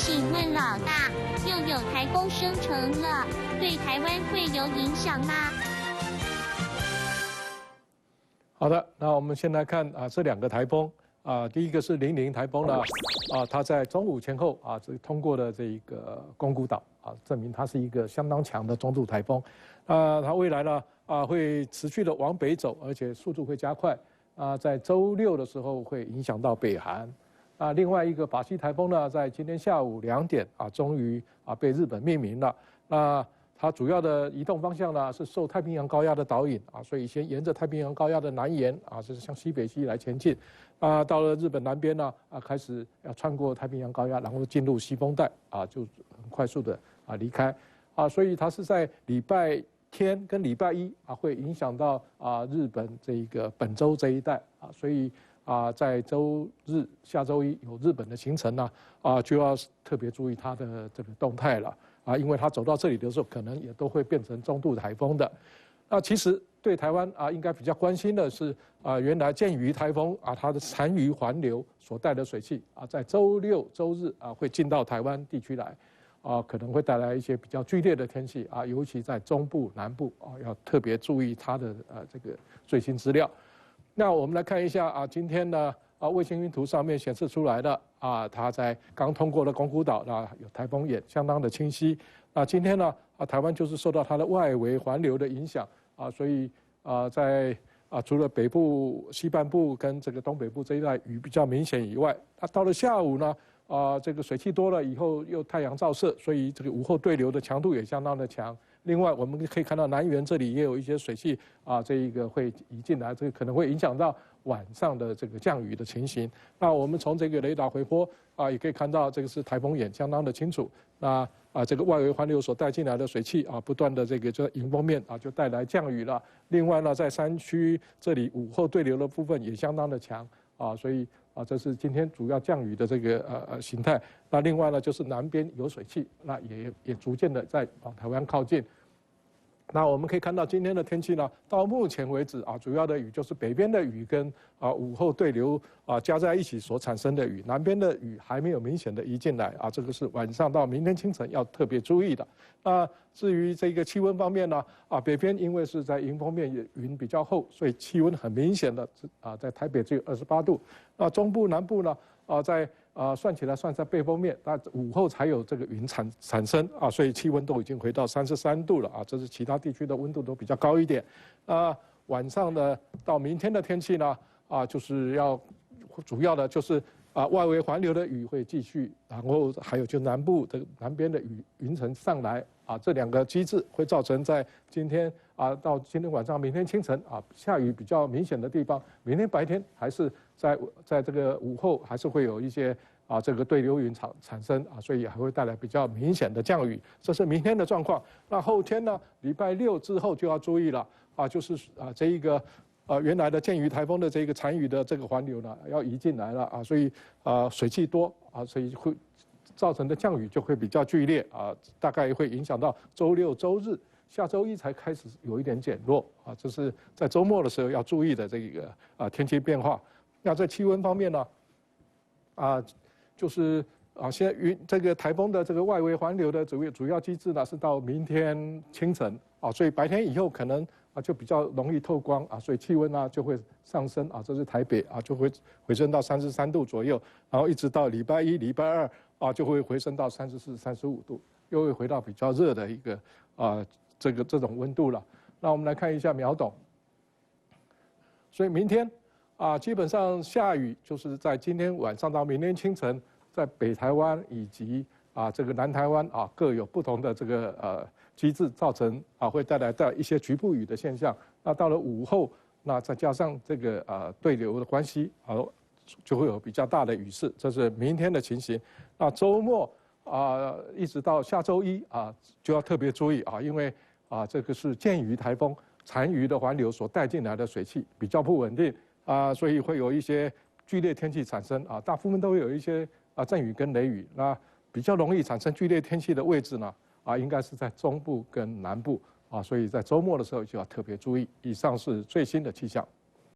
请问老大，又有台风生成了，对台湾会有影响吗？好的，那我们先来看这两个台风第一个是00台风呢它在中午前后这通过了这一个宫古岛证明它是一个相当强的中度台风。它未来呢会持续的往北走，而且速度会加快在周6的时候会影响到北韩。另外一个法西台风呢，在今天下午2点终于被日本命名了。它主要的移动方向呢是受太平洋高压的导引所以先沿着太平洋高压的南沿就是向西北西来前进。到了日本南边呢开始要穿过太平洋高压，然后进入西风带就很快速的离开所以它是在礼拜天跟礼拜一会影响到日本这一个本州这一带所以在周日下周一有日本的行程呢就要特别注意它的这个动态了因为它走到这里的时候，可能也都会变成中度台风的。其实对台湾应该比较关心的是原来剑鱼台风它的残余环流所带的水汽在周6、周日会进到台湾地区来可能会带来一些比较剧烈的天气尤其在中部、南部要特别注意它的这个最新资料。那我们来看一下今天呢卫星云图上面显示出来的它在刚通过的宫古岛有台风眼，相当的清晰。今天呢台湾就是受到它的外围环流的影响所以在除了北部、西半部跟这个东北部这一带雨比较明显以外，到了下午呢这个水汽多了以后又太阳照射，所以这个午后对流的强度也相当的强。另外我们可以看到南缘这里也有一些水汽这一个会移进来，这个可能会影响到晚上的这个降雨的情形。那我们从这个雷达回波也可以看到这个是台风眼，相当的清楚。那这个外围环流所带进来的水汽不断的这个就迎风面就带来降雨了。另外呢，在山区这里午后对流的部分也相当的强所以这是今天主要降雨的这个形态。那另外呢，就是南边有水汽，那也逐渐的在往台湾靠近。那我们可以看到今天的天气呢，到目前为止主要的雨就是北边的雨跟午后对流加在一起所产生的雨，南边的雨还没有明显的移进来这个是晚上到明天清晨要特别注意的。那至于这个气温方面呢北边因为是在迎风面云比较厚，所以气温很明显的在台北只有28度。那中部南部呢在算起来算在背风面，那午后才有这个云产生所以气温都已经回到33度了这是其他地区的温度都比较高一点。晚上的到明天的天气呢就是要主要的就是外围环流的雨会继续，然后还有就南部的南边的云层上来这两个机制会造成在今天到今天晚上、明天清晨下雨比较明显的地方，明天白天还是在这个午后还是会有一些这个对流云产生所以还会带来比较明显的降雨。这是明天的状况。那后天呢，礼拜6之后就要注意了就是这一个原来的剑鱼台风的这个残余的这个环流呢要移进来了所以水汽多所以会造成的降雨就会比较剧烈大概会影响到周6、周日，下周一才开始有一点减弱这是在周末的时候要注意的这个天气变化。那在气温方面呢就是现在这个台风的这个外围环流的主要机制呢是到明天清晨所以白天以后可能就比较容易透光所以气温就会上升这是台北就会回升到33度左右，然后一直到礼拜1、礼拜2就会回升到34、35度，又会回到比较热的一个这种温度了。那我们来看一下秒懂。所以明天基本上下雨就是在今天晚上到明天清晨，在北台湾以及这个南台湾各有不同的这个机制造成会带来一些局部雨的现象。那到了午后，那再加上这个对流的关系就会有比较大的雨势，这是明天的情形。那周末一直到下周一就要特别注意因为这个是剑鱼台风残余的环流所带进来的水汽比较不稳定所以会有一些剧烈天气产生大部分都会有一些阵雨跟雷雨。那比较容易产生剧烈天气的位置呢应该是在中部跟南部所以在周末的时候就要特别注意。以上是最新的气象。